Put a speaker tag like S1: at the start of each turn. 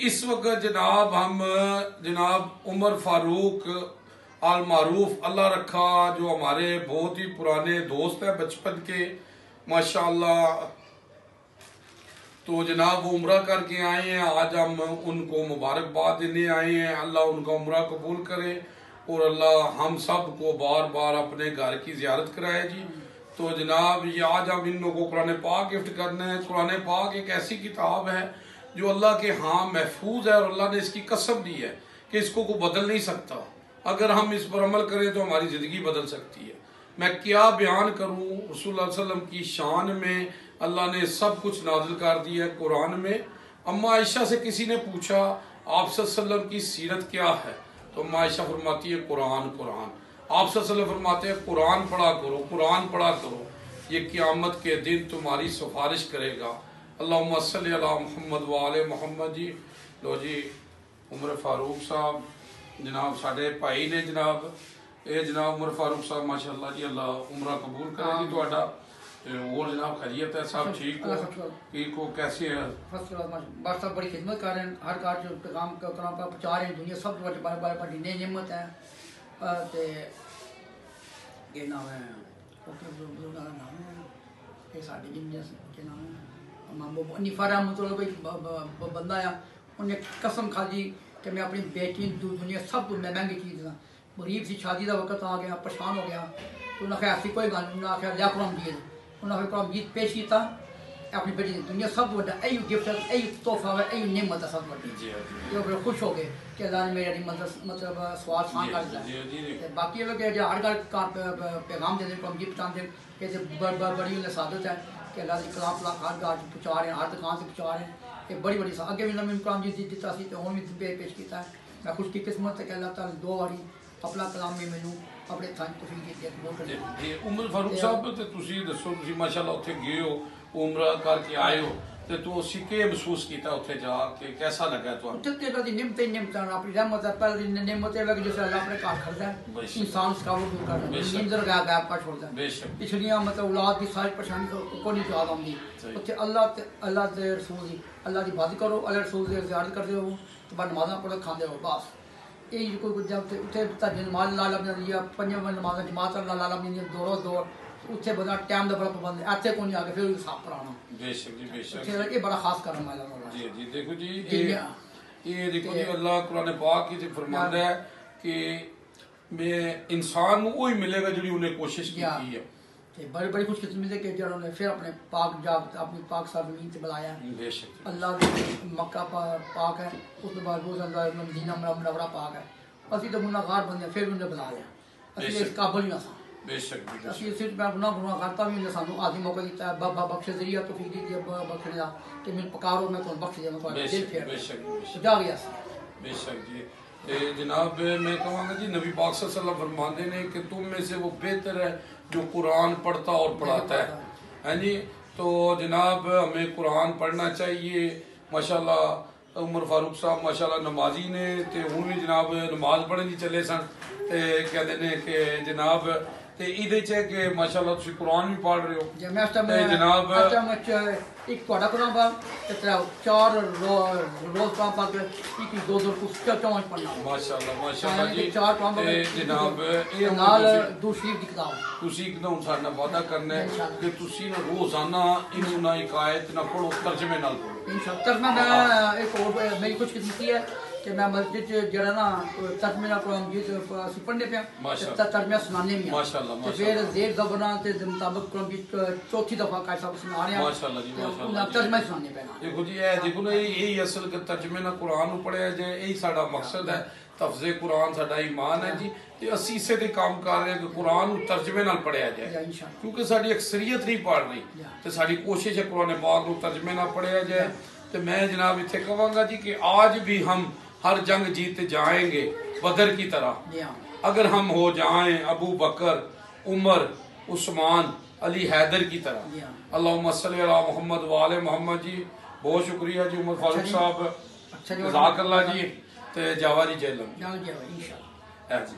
S1: इस वक्त जनाब हम जनाब उमर फारूक आल मारूफ अल्लाह रखा जो हमारे बहुत ही पुराने दोस्त हैं बचपन के माशाअल्लाह, तो जनाब वो उम्रा करके आए हैं। आज हम उनको मुबारकबाद देने आए हैं। अल्लाह उनका उम्रा कबूल करे और अल्लाह हम सब को बार बार अपने घर की ज़ियारत कराए जी। तो जनाब ये आज हम इन लोगों को कुरान पाक गिफ्ट करने हैं। कुरान पाक एक ऐसी किताब है जो अल्लाह के हाँ महफूज है और अल्लाह ने इसकी कसम दी है कि इसको कोई बदल नहीं सकता। अगर हम इस पर अमल करें तो हमारी ज़िंदगी बदल सकती है। मैं क्या बयान करूँ, रसूलुल्लाह सल्लल्लाहु अलैहि वसल्लम की शान में अल्लाह ने सब कुछ नाजिल कर दिया है कुरान में। अम्मा आयशा से किसी ने पूछा आप सल्लल्लाहु अलैहि वसल्लम की सीरत क्या है, तो अम्मा आयशा फरमाती है कुरान कुरान। आप सल्लल्लाहु अलैहि वसल्लम फरमाते हैं कुरान पढ़ा करो, कुरान पढ़ा करो, ये क़यामत के दिन तुम्हारी सिफारिश करेगा। अल्लाहुम्मा सल्ली अला मुहम्मद व आले मुहम्मद जी। लो जी उमर फारूक साहब जनाब साढ़े भाई ने जनाब ये जनाब उमर फारूक साहब माशाअल्लाह जी, अल्लाह उमरा कबूल करे जी तुहाडा। और जनाब खैरियत है, सब ठीक हो कैसे है?
S2: बस सब बड़ी खिदमत कर रहे हैं, हर कार जो पैगाम पहुँचा रहे हैं, दुनिया सब बड़ी नई नियमत है। ते ये नाम है ये साढ़े जिन्हें के नाम है निफारा मतलब कोई बंदा आ, उन्हें कसम खा दी कि मैं अपनी बेटी दुनिया सब कुछ मैं महंगी चीज़ दा, गरीब सी शादी का वक्त आ गया, परेशान हो गया। तो उन्हें आखिया ऐसी कोई गल, उन्हें आखिया लिया कुरान जीत, उन्हें आखिया कुरान जीत पेश किया अपनी बेटी की दुनिया सब बड़ा यही गिफ्ट है, यही तोहफा है, यही नेमत है सब बड़ी। तो फिर खुश हो गए कि अल्लाह ने मेरी मतलब सवाल आसान कर दिया। बाकी जो हर घर का पैगाम दे कुरान जीत पहुँचाते कि बड़ी उन्हें सादत है कि अल्लाह की कलाम हर घर पहुँचा रहे हैं, हर दुकान से पहुँचा रहे हैं। ये बड़ी बड़ी अगे भी उन्होंने कुरान जीत दिता सी, तो हुण भी पेश किया है। मैं खुश की किस्मत है कि अल्लाह ताला दो बारी अपना कलाम में मैनू अपने थान तौफीक दी है।
S1: उमर फारूक साहब ते तुसी दसो, तुसी माशाअल्लाह उत्थे गए हो, उम्रा करके आए हो, ते तुसी के महसूस किया उत्थे जाके, कैसा लगा तुहानू?
S2: उत्थे ते अल्लाह दी नियमत नियमत अपनी रहमत है। पहली नियमत है कि जिसे अल्लाह अपने घर खड़दा है, इंसान थकावट दूर करदा है, नींदर गायब कर छोड़दा है। पिछलियां मतलब औलाद की सारी परेशानी को नहीं याद आती। उत्थे अल्लाह दे रसूल दी अल्लाह दी इबादत करो, अल्लाह रसूल दी ज़ियारत करदे हो, तो बाद नमाज़ां पढ़ो, खांदे हो, बस यही कोई जब उत्थे तहज्जुद नमाज़ ला लबदी है, पंजां नमाज़ां जमात ला लबदी दौड़ो दौड़, उत्थे बंदा टाइम का बड़ा पाबंद है। इत्थे कोई नहीं आके फिर हिसाब कराना।
S1: बेशक जी बेशक,
S2: ये बड़ा खास करम है
S1: जी जी। देखो जी ये देखो जी अल्लाह कुरान पाक की फरमांदा है कि मैं इंसान को वही मिलेगा जिहड़ी उन्हें कोशिश की है।
S2: बड़ी बड़ी खुशकिस्मती है कि जिन्होंने फिर अपने पाक जाग अपनी पाक सरजमीन से बुलाया। अल्लाह मक्का पाक है, उस बाद मदीना मुनव्वरा पाक है। असी तो गुनाहगार बंदे फिर उन्हें बुला लिया, असी इस काबिल ही ना सा। असी सिर्फ मैं गुनाह करता भी उन्हें सानू आदि मौका दिता है, बाबा बख्श जरिया तो फिर दी बख्शने का कि मैं पकारो मैं तो बख्श दिया, मैं दिल फेर जा गया।
S1: बेशक जी। जनाब मैं कहूँगा जी नबी पाक सल्लल्लाहु अलैहि वसल्लम फरमाते हैं कि तुम में से वो बेहतर है जो कुरान पढ़ता और पढ़ाता है जी। तो जनाब हमें कुरान पढ़ना चाहिए। माशाल्लाह उमर फारूक साहब माशाल्लाह नमाजी ने ते हुण भी जनाब नमाज पढ़न चले सन, ते कहते हैं कि जनाब ते इहदे च कि माशाल्लाह तुसीं कुरान भी पढ़ रहे हो जनाब। एक तुहाडा कुरान पढ़ ते चार रोज कुरान पढ़ के एक दो दो कुछ चौंच पढ़ना माशाल्लाह माशाल्लाह जी। चार कुरान जनाब ये नाल दूसरी दी किताब तुसीं एकदम साडे नाल वादा करना है कि तुसीं रोजाना इन्हू ना एक आयत ना पढ़ो, तर्जमे नाल पढ़ो इंशाअल्लाह। तर्जमा मैं एक और मेरी कुछ किस्मती है कि मैं मस्जिद जरा ना तर्जमे ना कुरान जी असीं पढ़ने पे तर्जमा सुनाने में माशाल्लाह माशाल्लाह, फिर जेर ज़बान के मुताबिक कुरान जी चौथी दफा का सब सुना रहे हैं माशाल्लाह जी माशाल्लाह, तर्जमा सुनाने पे। देखो जी ये देखो ना यही असल के तर्जमे ना कुरान पढ़िया जाए, यही साडा मकसद है। तफज़े कुरान साडा ईमान है जी, ते असीं इसे ते काम कर रहे हैं कि कुरान तर्जमे नाल पढ़िया जाए, क्योंकि साडी अक्सरियत नहीं पढ़ रही, तो साडी कोशिश है कुरान पाक नूं तर्जमे नाल पढ़िया जाए। तो मैं जनाब इत्थे कहांगा जी कि आज भी हम हर जंग जीत जाएंगे बदर की तरह, अगर हम हो जाएं अबू बकर उमर उस्मान अली हैदर की तरह। अल्लाहुम्मा सल्ली अला मुहम्मद व आले मुहम्मद जी। बहुत शुक्रिया जी उमर फारूक साहब, जज़ाकल्लाह जी। ते जावा जी जेलम।